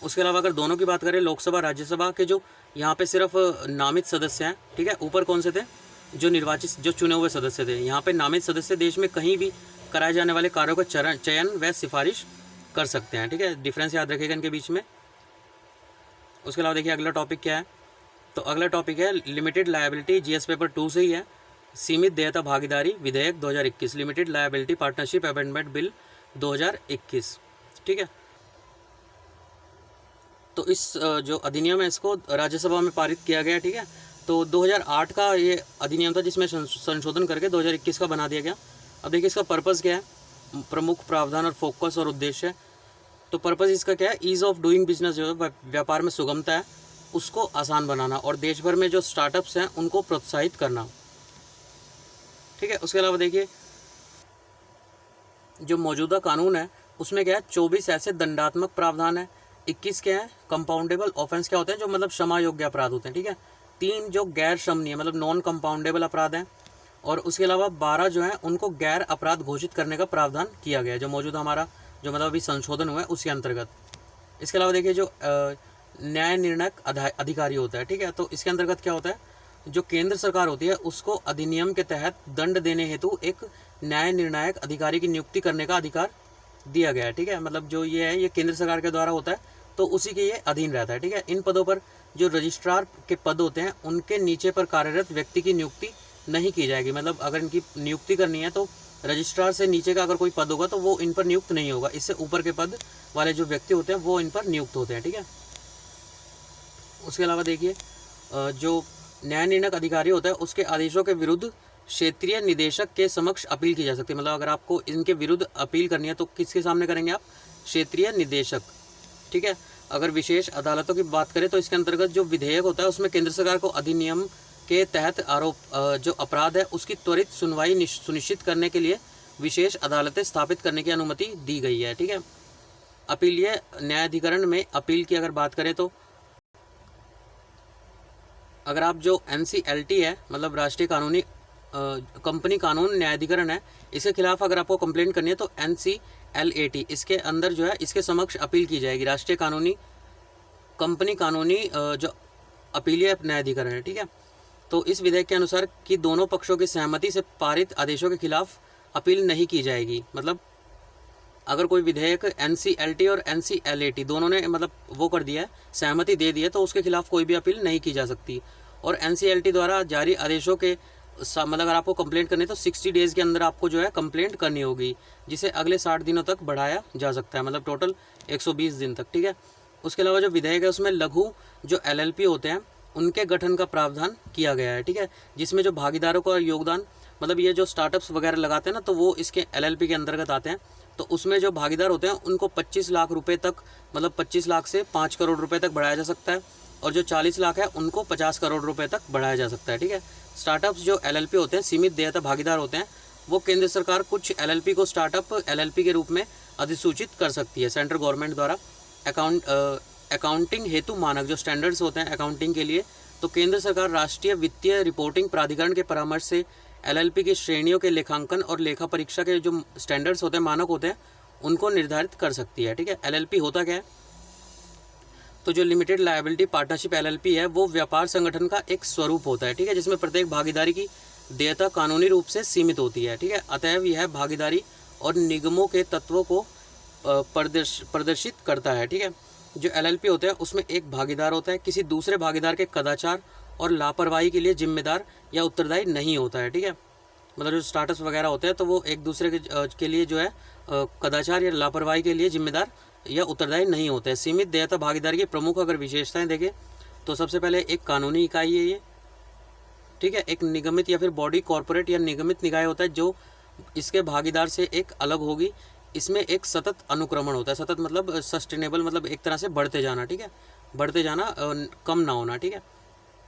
उसके अलावा अगर दोनों की बात करें, लोकसभा राज्यसभा के जो यहाँ पे सिर्फ नामित सदस्य हैं, ठीक है, ऊपर कौन से थे? जो निर्वाचित जो चुने हुए सदस्य थे। यहाँ पे नामित सदस्य देश में कहीं भी कराए जाने वाले कार्यों का चयन व सिफारिश कर सकते हैं। ठीक है, डिफरेंस याद रखिएगा इनके बीच में। उसके अलावा देखिए अगला टॉपिक क्या है, तो अगला टॉपिक है लिमिटेड लायबिलिटी, जीएस पेपर 2 से ही है। सीमित देयता भागीदारी विधेयक 2021, limited liability partnership amendment bill 2021। ठीक है, तो इस जो अधिनियम है इसको राज्यसभा में पारित किया गया। ठीक है, तो 2008 का ये अधिनियम था जिसमें संशोधन करके 2021 का बना दिया गया। अब देखिए इसका पर्पज़ क्या है, प्रमुख प्रावधान और फोकस और उद्देश्य। तो पर्पज़ इसका क्या है, ईज़ ऑफ डूइंग बिजनेस, जो है व्यापार में सुगमता है उसको आसान बनाना और देश भर में जो स्टार्टअप्स हैं उनको प्रोत्साहित करना। ठीक है, उसके अलावा देखिए जो मौजूदा कानून है उसमें क्या है, 24 ऐसे दंडात्मक प्रावधान है, 21 क्या है कंपाउंडेबल ऑफेंस क्या होते हैं, जो मतलब क्षमा योग्य अपराध होते हैं। ठीक है, 3 जो गैर क्षमनीय मतलब नॉन कंपाउंडेबल अपराध हैं, और उसके अलावा 12 जो हैं उनको गैर अपराध घोषित करने का प्रावधान किया गया है, जो मौजूदा हमारा जो मतलब अभी संशोधन हुआ है उसके अंतर्गत। इसके अलावा देखिए जो न्याय निर्णयक अधिकारी होता है, ठीक है, तो इसके अंतर्गत क्या होता है, जो केंद्र सरकार होती है उसको अधिनियम के तहत दंड देने हेतु एक न्याय निर्णायक अधिकारी की नियुक्ति करने का अधिकार दिया गया है। ठीक है, मतलब जो ये है ये केंद्र सरकार के द्वारा होता है, तो उसी के ये अधीन रहता है। ठीक है, इन पदों पर जो रजिस्ट्रार के पद होते हैं उनके नीचे पर कार्यरत व्यक्ति की नियुक्ति नहीं की जाएगी। मतलब अगर इनकी नियुक्ति करनी है तो रजिस्ट्रार से नीचे का अगर कोई पद होगा तो वो इन पर नियुक्त नहीं होगा, इससे ऊपर के पद वाले जो व्यक्ति होते हैं वो इन पर नियुक्त होते हैं। ठीक है, उसके अलावा देखिए जो न्याय निर्णयक अधिकारी होता है उसके आदेशों के विरुद्ध क्षेत्रीय निदेशक के समक्ष अपील की जा सकती है। मतलब अगर आपको इनके विरुद्ध अपील करनी है तो किसके सामने करेंगे आप, क्षेत्रीय निदेशक। ठीक है, अगर विशेष अदालतों की बात करें तो इसके अंतर्गत जो विधेयक होता है उसमें केंद्र सरकार को अधिनियम के तहत आरोप जो अपराध है उसकी त्वरित सुनवाई सुनिश्चित करने के लिए विशेष अदालतें स्थापित करने की अनुमति दी गई है। ठीक है, अपीलीय न्यायाधिकरण में अपील की अगर बात करें तो अगर आप जो NCLT है मतलब राष्ट्रीय कानूनी कंपनी कानून न्यायाधिकरण है, इसके खिलाफ अगर आपको कंप्लेंट करनी है तो NCLAT इसके अंदर जो है इसके समक्ष अपील की जाएगी। राष्ट्रीय कानूनी कंपनी कानूनी जो अपीलीय न्यायाधिकरण है। ठीक है, तो इस विधेयक के अनुसार कि दोनों पक्षों की सहमति से पारित आदेशों के खिलाफ अपील नहीं की जाएगी। मतलब अगर कोई विधेयक NCLT और NCLAT दोनों ने मतलब वो कर दिया है, सहमति दे दी है, तो उसके खिलाफ कोई भी अपील नहीं की जा सकती। और NCLT द्वारा जारी आदेशों के मतलब अगर आपको कंप्लेंट करनी है तो 60 डेज़ के अंदर आपको जो है कंप्लेंट करनी होगी, जिसे अगले 60 दिनों तक बढ़ाया जा सकता है, मतलब टोटल 120 दिन तक। ठीक है, उसके अलावा जो विधेयक है उसमें लघु जो LLP होते हैं उनके गठन का प्रावधान किया गया है। ठीक है, जिसमें जो भागीदारों का योगदान मतलब ये जो स्टार्टअप्स वगैरह लगाते हैं ना तो वो इसके LLP के अंतर्गत आते हैं। तो उसमें जो भागीदार होते हैं उनको 25 लाख रुपए तक मतलब 25 लाख से 5 करोड़ रुपए तक बढ़ाया जा सकता है, और जो 40 लाख है उनको 50 करोड़ रुपए तक बढ़ाया जा सकता है। ठीक है, स्टार्टअप्स जो LLP होते हैं सीमित देयता भागीदार होते हैं, वो केंद्र सरकार कुछ LLP को स्टार्टअप LLP के रूप में अधिसूचित कर सकती है सेंट्रल गवर्नमेंट द्वारा। अकाउंटिंग हेतु मानक जो स्टैंडर्ड्स होते हैं अकाउंटिंग के लिए, तो केंद्र सरकार राष्ट्रीय वित्तीय रिपोर्टिंग प्राधिकरण के परामर्श से LLP की श्रेणियों के लेखांकन और लेखा परीक्षा के जो स्टैंडर्ड्स होते हैं मानक होते हैं उनको निर्धारित कर सकती है। ठीक है, LLP होता क्या है, तो जो लिमिटेड लायबिलिटी पार्टनरशिप LLP है वो व्यापार संगठन का एक स्वरूप होता है। ठीक है, जिसमें प्रत्येक भागीदारी की देयता कानूनी रूप से सीमित होती है। ठीक है, अतएव यह भागीदारी और निगमों के तत्वों को प्रदर्शित करता है। ठीक है, जो LLP होते हैं उसमें एक भागीदार होता है, किसी दूसरे भागीदार के कदाचार और लापरवाही के लिए जिम्मेदार या उत्तरदायी नहीं होता है। ठीक है, मतलब जो स्टार्टअप्स वगैरह होते हैं तो वो एक दूसरे के लिए जो है कदाचार या लापरवाही के लिए जिम्मेदार या उत्तरदायी नहीं होते हैं। सीमित देयता भागीदारी की प्रमुख अगर विशेषताएं देखें तो सबसे पहले एक कानूनी इकाई है ये। ठीक है, एक निगमित या फिर बॉडी कॉरपोरेट या निगमित निकाय होता है जो इसके भागीदार से एक अलग होगी। इसमें एक सतत अनुक्रमण होता है, सतत मतलब सस्टेनेबल मतलब एक तरह से बढ़ते जाना। ठीक है, बढ़ते जाना कम ना होना। ठीक है,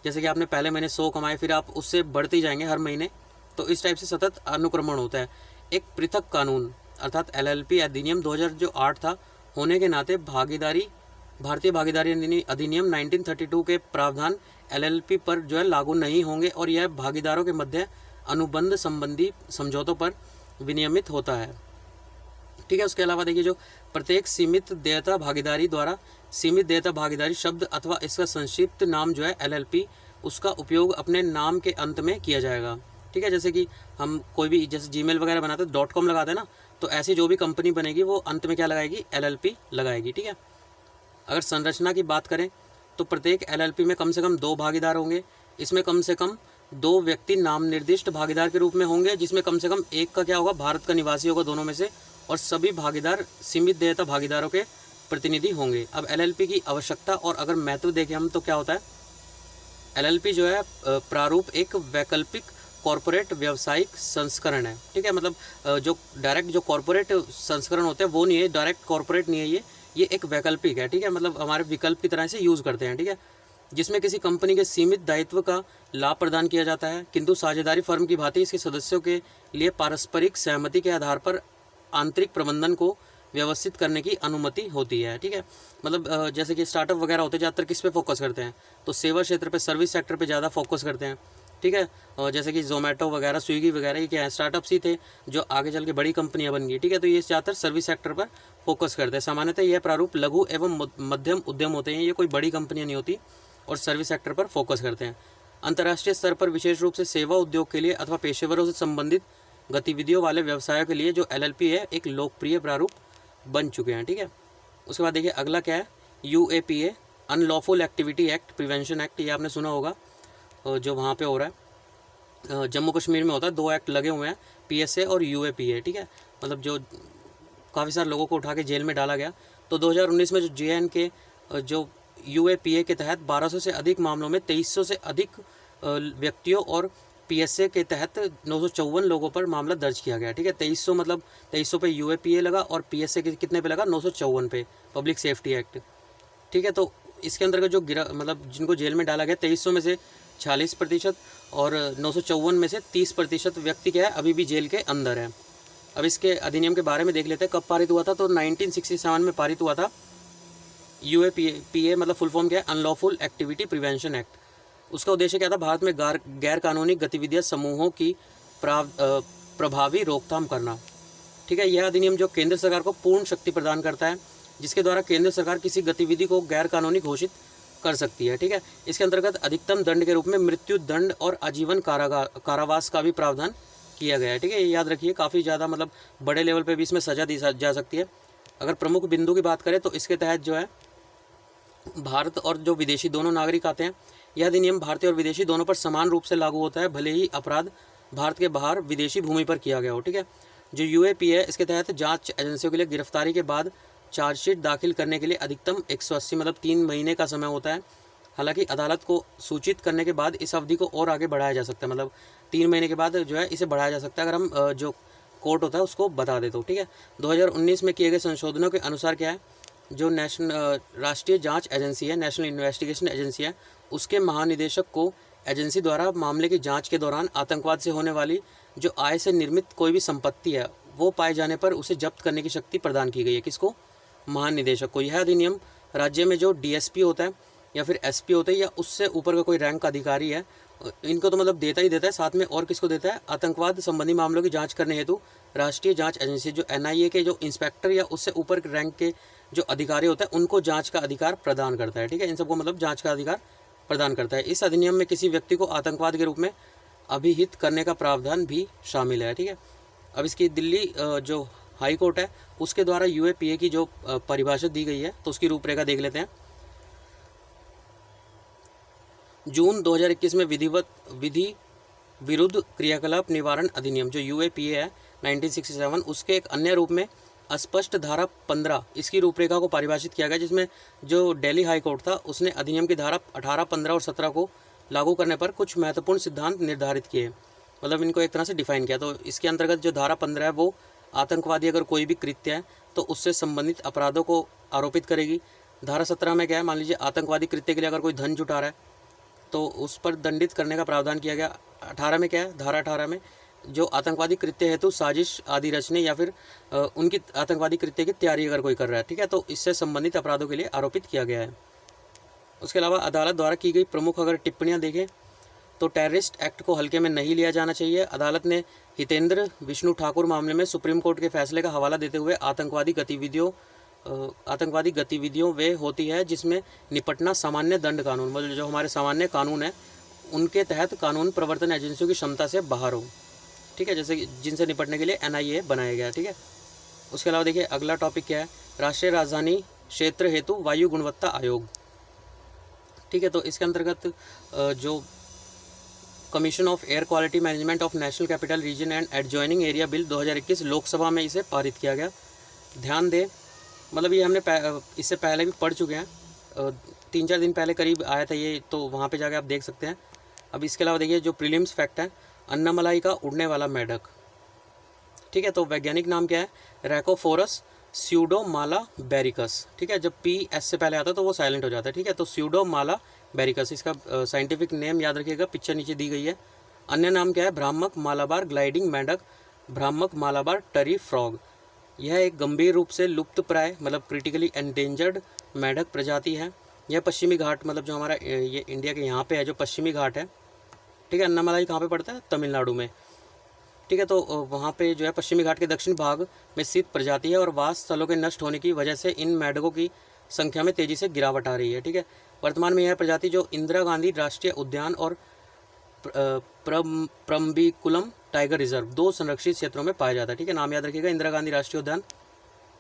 जैसे कि आपने पहले महीने 100 कमाए फिर आप उससे बढ़ते ही जाएंगे हर महीने, तो इस टाइप से सतत अनुक्रमण होता है। एक पृथक कानून अर्थात LLP अधिनियम 2008 था होने के नाते भारतीय भागीदारी अधिनियम 1932 के प्रावधान LLP पर जो है लागू नहीं होंगे और यह भागीदारों के मध्य अनुबंध संबंधी समझौतों पर विनियमित होता है। ठीक है, उसके अलावा देखिए जो प्रत्येक सीमित देयता भागीदारी द्वारा सीमित देयता भागीदारी शब्द अथवा इसका संक्षिप्त नाम जो है LLP उसका उपयोग अपने नाम के अंत में किया जाएगा। ठीक है, जैसे कि हम कोई भी जैसे Gmail वगैरह बनाते हैं .com लगाते हैं ना, तो ऐसी जो भी कंपनी बनेगी वो अंत में क्या लगाएगी, LLP लगाएगी। ठीक है, अगर संरचना की बात करें तो प्रत्येक LLP में कम से कम 2 भागीदार होंगे। इसमें कम से कम 2 व्यक्ति नाम निर्दिष्ट भागीदार के रूप में होंगे, जिसमें कम से कम एक का क्या होगा, भारत का निवासी होगा दोनों में से, और सभी भागीदार सीमित देयता भागीदारों के प्रतिनिधि होंगे। अब एलएलपी की आवश्यकता और अगर महत्व देखें हम तो क्या होता है, एलएलपी जो है प्रारूप एक वैकल्पिक कॉरपोरेट व्यावसायिक संस्करण है, ठीक है। मतलब जो डायरेक्ट जो कॉरपोरेट संस्करण होते हैं वो नहीं है, डायरेक्ट कॉरपोरेट नहीं है ये एक वैकल्पिक है, ठीक है। मतलब हमारे विकल्प की तरह से यूज़ करते हैं, ठीक है, जिसमें किसी कंपनी के सीमित दायित्व का लाभ प्रदान किया जाता है, किंतु साझेदारी फर्म की भांति इसके सदस्यों के लिए पारस्परिक सहमति के आधार पर आंतरिक प्रबंधन को व्यवस्थित करने की अनुमति होती है, ठीक है। मतलब जैसे कि स्टार्टअप वगैरह होते हैं ज़्यादातर किस पे फोकस करते हैं, तो सेवा क्षेत्र पे, सर्विस सेक्टर पे ज़्यादा फोकस करते हैं, ठीक है। और जैसे कि जोमेटो वगैरह, स्विगी वगैरह, ये क्या है, स्टार्टअप्स ही थे जो आगे चल के बड़ी कंपनियां बन गई, ठीक है। तो ये ज़्यादातर सर्विस सेक्टर पर फोकस करते हैं। सामान्यतः यह प्रारूप लघु एवं मध्यम उद्यम होते हैं, ये कोई बड़ी कंपनियाँ नहीं होती, और सर्विस सेक्टर पर फोकस करते हैं। अंतर्राष्ट्रीय स्तर पर विशेष रूप से सेवा उद्योग के लिए अथवा पेशेवरों से संबंधित गतिविधियों वाले व्यवसायों के लिए जो एलएलपी है एक लोकप्रिय प्रारूप बन चुके हैं, ठीक है। उसके बाद देखिए अगला क्या है, UAPA, unlawful activity act prevention act, ये आपने सुना होगा जो वहाँ पे हो रहा है, जम्मू कश्मीर में होता है। 2 एक्ट लगे हुए हैं, पीएसए और यूएपीए, ठीक है। मतलब जो काफ़ी सारे लोगों को उठा के जेल में डाला गया। तो 2019 में जो जेएन के जो यूएपीए के तहत 1200 से अधिक मामलों में 2300 से अधिक व्यक्तियों और पीएसए के तहत 954 लोगों पर मामला दर्ज किया गया, ठीक है। 2300 मतलब 2300 पे यूएपीए लगा और पीएसए के कितने पे लगा, 954 पे, पब्लिक सेफ्टी एक्ट, ठीक है। तो इसके अंतर्गत जो मतलब जिनको जेल में डाला गया 2300 में से 46% और 954 में से 30% व्यक्ति क्या है अभी भी जेल के अंदर है। अब इसके अधिनियम के बारे में देख लेते हैं, कब पारित हुआ था, तो 1967 में पारित हुआ था। यूएपीए मतलब फुल फॉर्म क्या है, अनलॉफुल एक्टिविटी प्रिवेंशन एक्ट। उसका उद्देश्य क्या था, भारत में गैर कानूनी गतिविधियां समूहों की प्रभावी रोकथाम करना, ठीक है। यह अधिनियम जो केंद्र सरकार को पूर्ण शक्ति प्रदान करता है, जिसके द्वारा केंद्र सरकार किसी गतिविधि को गैर कानूनी घोषित कर सकती है, ठीक है। इसके अंतर्गत अधिकतम दंड के रूप में मृत्यु दंड और आजीवन कारावास का भी प्रावधान किया गया है, ठीक है। ये याद रखिए, काफ़ी ज़्यादा मतलब बड़े लेवल पे भी इसमें सज़ा दी जा सकती है। अगर प्रमुख बिंदु की बात करें तो इसके तहत जो है भारत और जो विदेशी दोनों नागरिक आते हैं, यह अधिनियम भारतीय और विदेशी दोनों पर समान रूप से लागू होता है, भले ही अपराध भारत के बाहर विदेशी भूमि पर किया गया हो, ठीक है। जो यूएपीए है इसके तहत जांच एजेंसियों के लिए गिरफ्तारी के बाद चार्जशीट दाखिल करने के लिए अधिकतम 180 मतलब 3 महीने का समय होता है। हालांकि अदालत को सूचित करने के बाद इस अवधि को और आगे बढ़ाया जा सकता है, मतलब 3 महीने के बाद जो है इसे बढ़ाया जा सकता है अगर हम जो कोर्ट होता है उसको बता दे तो, ठीक है। 2019 में किए गए संशोधनों के अनुसार क्या है, जो राष्ट्रीय जांच एजेंसी है, नेशनल इन्वेस्टिगेशन एजेंसी है, उसके महानिदेशक को एजेंसी द्वारा मामले की जांच के दौरान आतंकवाद से होने वाली जो आय से निर्मित कोई भी संपत्ति है वो पाए जाने पर उसे जब्त करने की शक्ति प्रदान की गई है। किसको, महानिदेशक को। यह अधिनियम राज्य में जो डीएसपी होता है या फिर एसपी होता है या उससे ऊपर का कोई रैंक का अधिकारी है, इनको तो मतलब देता ही देता है, साथ में और किसको देता है, आतंकवाद संबंधी मामलों की जांच करने हेतु राष्ट्रीय जांच एजेंसी जो एनआईए के जो इंस्पेक्टर या उससे ऊपर रैंक के जो अधिकारी होता है उनको जांच का अधिकार प्रदान करता है, ठीक है। इन सबको मतलब जांच का अधिकार प्रदान करता है। इस अधिनियम में किसी व्यक्ति को आतंकवाद के रूप में अभिहित करने का प्रावधान भी शामिल है, ठीक है। अब इसकी दिल्ली जो हाई कोर्ट है उसके द्वारा यूएपीए की जो परिभाषा दी गई है तो उसकी रूपरेखा देख लेते हैं। जून 2021 में विधि विरुद्ध क्रियाकलाप निवारण अधिनियम जो यूएपीए है 1967, उसके एक अन्य रूप में अस्पष्ट धारा 15 इसकी रूपरेखा को परिभाषित किया गया, जिसमें जो दिल्ली हाई कोर्ट था उसने अधिनियम की धारा 18, 15 और 17 को लागू करने पर कुछ महत्वपूर्ण सिद्धांत निर्धारित किए, मतलब इनको एक तरह से डिफाइन किया। तो इसके अंतर्गत जो धारा 15 है वो आतंकवादी अगर कोई भी कृत्य है तो उससे संबंधित अपराधों को आरोपित करेगी। धारा 17 में क्या है, मान लीजिए आतंकवादी कृत्य के लिए अगर कोई धन जुटा रहा है तो उस पर दंडित करने का प्रावधान किया गया। 18 में क्या है, धारा 18 में जो आतंकवादी कृत्य हेतु साजिश आदि रचने या फिर उनकी आतंकवादी कृत्य की तैयारी अगर कोई कर रहा है, ठीक है, तो इससे संबंधित अपराधों के लिए आरोपित किया गया है। उसके अलावा अदालत द्वारा की गई प्रमुख अगर टिप्पणियां देखें तो टेररिस्ट एक्ट को हल्के में नहीं लिया जाना चाहिए। अदालत ने हितेंद्र विष्णु ठाकुर मामले में सुप्रीम कोर्ट के फैसले का हवाला देते हुए आतंकवादी गतिविधियों वे होती है जिसमें निपटना सामान्य दंड कानून, मतलब जो हमारे सामान्य कानून है उनके तहत कानून प्रवर्तन एजेंसियों की क्षमता से बाहर हो, ठीक है, जैसे जिनसे निपटने के लिए एनआईए बनाया गया, ठीक है। उसके अलावा देखिए अगला टॉपिक क्या है, राष्ट्रीय राजधानी क्षेत्र हेतु वायु गुणवत्ता आयोग, ठीक है। तो इसके अंतर्गत जो commission of air quality management of national capital region and adjoining area bill 2021 Lok Sabha में इसे पारित किया गया। ध्यान दें, मतलब ये हमने इससे पहले भी पढ़ चुके हैं, 3-4 दिन पहले करीब आया था ये, तो वहाँ पे जाके आप देख सकते हैं। अब इसके अलावा देखिए जो प्रीलिम्स फैक्ट है, अन्नामलाई का उड़ने वाला मेढक, ठीक है। तो वैज्ञानिक नाम क्या है? रैकोफोरस स्यूडोमालाबेरिकस, ठीक है। जब पी एस से पहले आता है तो वो साइलेंट हो जाता है, ठीक है। तो स्यूडोमालाबेरिकस इसका साइंटिफिक नेम याद रखिएगा, पिक्चर नीचे दी गई है। अन्य नाम क्या है? भ्रामक मालाबार ग्लाइडिंग मेंढक, भ्रामक मालाबार टरी फ्रॉग। यह एक गंभीर रूप से लुप्त प्राय मतलब क्रिटिकली एंडेंजर्ड मेंढक प्रजाति है। यह पश्चिमी घाट मतलब जो हमारा ये इंडिया के यहाँ पे है जो पश्चिमी घाट है, ठीक है। अन्नामलाई कहाँ पे पड़ता है? तमिलनाडु में, ठीक है। तो वहाँ पे जो है पश्चिमी घाट के दक्षिण भाग में स्थित प्रजाति है और वास स्थलों के नष्ट होने की वजह से इन मेंढकों की संख्या में तेज़ी से गिरावट आ रही है, ठीक है। वर्तमान में यह प्रजाति जो इंदिरा गांधी राष्ट्रीय उद्यान और प्रम्बिकुलम टाइगर रिजर्व 2 संरक्षित क्षेत्रों में पाया जाता है, ठीक है। नाम याद रखिएगा, इंदिरा गांधी राष्ट्रीय उद्यान।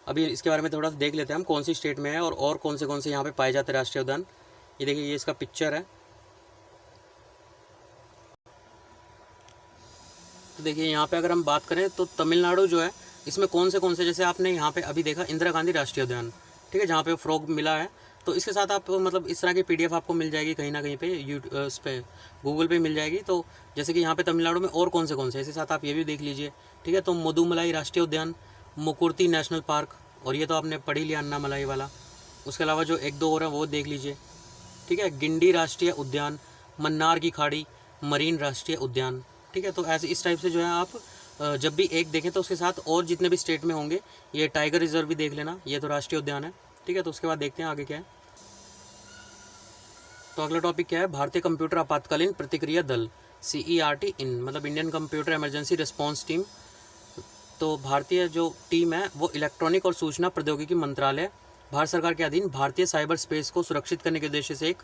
अभी इसके बारे में थोड़ा सा देख लेते हैं हम, कौन सी स्टेट में है और कौन से यहाँ पे पाए जाते हैं राष्ट्रीय उद्यान। ये देखिए, ये इसका पिक्चर है। तो देखिए यहाँ पे अगर हम बात करें तो तमिलनाडु जो है इसमें कौन से जैसे आपने यहाँ पे अभी देखा इंदिरा गांधी राष्ट्रीय उद्यान, ठीक है, जहाँ पे फ्रॉग मिला है। तो इसके साथ आप मतलब इस तरह की PDF आपको मिल जाएगी कहीं ना कहीं पे उस पर गूगल पे मिल जाएगी। तो जैसे कि यहाँ पे तमिलनाडु में और कौन से इसके साथ आप ये भी देख लीजिए, ठीक है। तो मुदुमलाई राष्ट्रीय उद्यान, मुकुर्ती नेशनल पार्क, और ये तो आपने पढ़ ही लिया अन्नामलाई वाला। उसके अलावा जो 1-2 और है वो देख लीजिए, ठीक है। गिंडी राष्ट्रीय उद्यान, मन्नार की खाड़ी मरीन राष्ट्रीय उद्यान, ठीक है। तो ऐसे इस टाइप से जो है आप जब भी एक देखें तो उसके साथ और जितने भी स्टेट में होंगे, ये टाइगर रिजर्व भी देख लेना, ये तो राष्ट्रीय उद्यान है, ठीक है। तो उसके बाद देखते हैं आगे क्या है। तो अगला टॉपिक क्या है? भारतीय कंप्यूटर आपातकालीन प्रतिक्रिया दल, CERT इन मतलब Indian computer emergency response team. तो भारतीय जो टीम है वो इलेक्ट्रॉनिक और सूचना प्रौद्योगिकी मंत्रालय भारत सरकार के अधीन भारतीय साइबर स्पेस को सुरक्षित करने के उद्देश्य से एक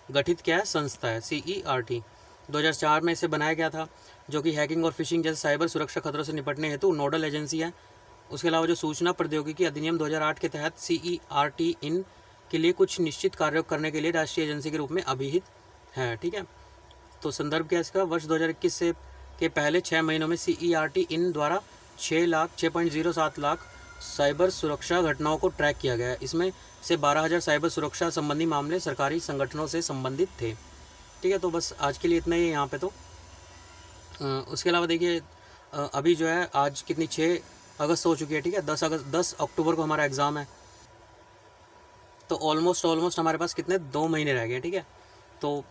गठित क्या है? संस्था है, CERT। 2004 में इसे बनाया गया था, जो कि हैकिंग और फिशिंग जैसे साइबर सुरक्षा खतरों से निपटने हेतु नोडल एजेंसी है। उसके अलावा जो सूचना प्रौद्योगिकी अधिनियम 2008 के तहत CERT इन के लिए कुछ निश्चित कार्यों करने के लिए राष्ट्रीय एजेंसी के रूप में अभिहित है, ठीक है। तो संदर्भ क्या है इसका? वर्ष 2021 से के पहले 6 महीनों में CERT इन द्वारा 6.07 लाख साइबर सुरक्षा घटनाओं को ट्रैक किया गया है। इसमें से 12,000 साइबर सुरक्षा संबंधी मामले सरकारी संगठनों से संबंधित थे, ठीक है। तो बस आज के लिए इतना ही है यहाँ पे। तो उसके अलावा देखिए अभी जो है आज कितनी 6 अगस्त हो चुकी है, ठीक है। 10 अक्टूबर को हमारा एग्ज़ाम है। तो ऑलमोस्ट हमारे पास कितने 2 महीने रह गए, ठीक है। तो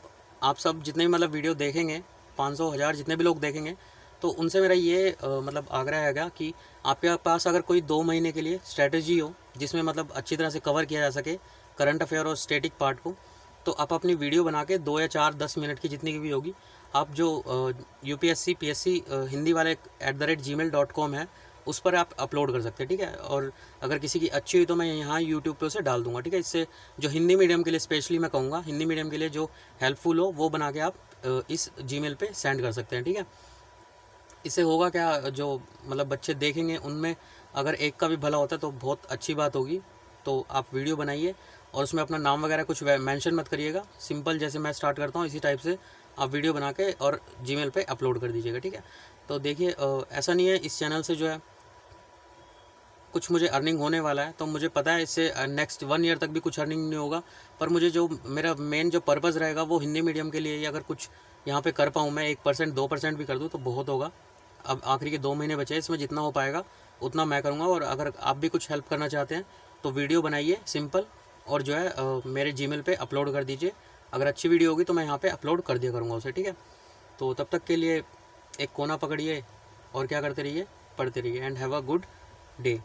आप सब जितने भी मतलब वीडियो देखेंगे, 500-1000 जितने भी लोग देखेंगे, तो उनसे मेरा ये मतलब आग्रह हैगा कि आपके पास अगर कोई 2 महीने के लिए स्ट्रैटेजी हो जिसमें मतलब अच्छी तरह से कवर किया जा सके करंट अफेयर और स्टैटिक पार्ट को, तो आप अपनी वीडियो बना के 2 या 4-10 मिनट की जितनी की भी होगी, आप जो UPSC PSC हिंदी वाले @gmail.com है उस पर आप अपलोड कर सकते हैं, ठीक है। और अगर किसी की अच्छी हुई तो मैं यहाँ यूट्यूब पे उसे डाल दूँगा, ठीक है। इससे जो हिंदी मीडियम के लिए स्पेशली मैं कहूँगा, हिंदी मीडियम के लिए जो हेल्पफुल हो वो बना के आप इस Gmail पे सेंड कर सकते हैं, ठीक है। इससे होगा क्या, जो मतलब बच्चे देखेंगे उनमें अगर एक का भी भला होता है तो बहुत अच्छी बात होगी। तो आप वीडियो बनाइए और उसमें अपना नाम वगैरह कुछ मेंशन मत करिएगा, सिंपल जैसे मैं स्टार्ट करता हूँ इसी टाइप से आप वीडियो बना के और Gmail पे अपलोड कर दीजिएगा, ठीक है। तो देखिए ऐसा नहीं है, इस चैनल से जो है कुछ मुझे अर्निंग होने वाला है, तो मुझे पता है इससे नेक्स्ट 1 ईयर तक भी कुछ अर्निंग नहीं होगा, पर मुझे जो मेरा मेन जो पर्पज़ रहेगा वो हिंदी मीडियम के लिए, या अगर कुछ यहाँ पे कर पाऊँ मैं 1% 2% भी कर दूँ तो बहुत होगा। अब आखिरी के 2 महीने बचे हैं, इसमें जितना हो पाएगा उतना मैं करूँगा। और अगर आप भी कुछ हेल्प करना चाहते हैं तो वीडियो बनाइए सिंपल और जो है मेरे Gmail पे अपलोड कर दीजिए। अगर अच्छी वीडियो होगी तो मैं यहाँ पे अपलोड कर दिया करूँगा उसे, ठीक है। तो तब तक के लिए एक कोना पकड़िए और क्या करते रहिए, पढ़ते रहिए and have a good day.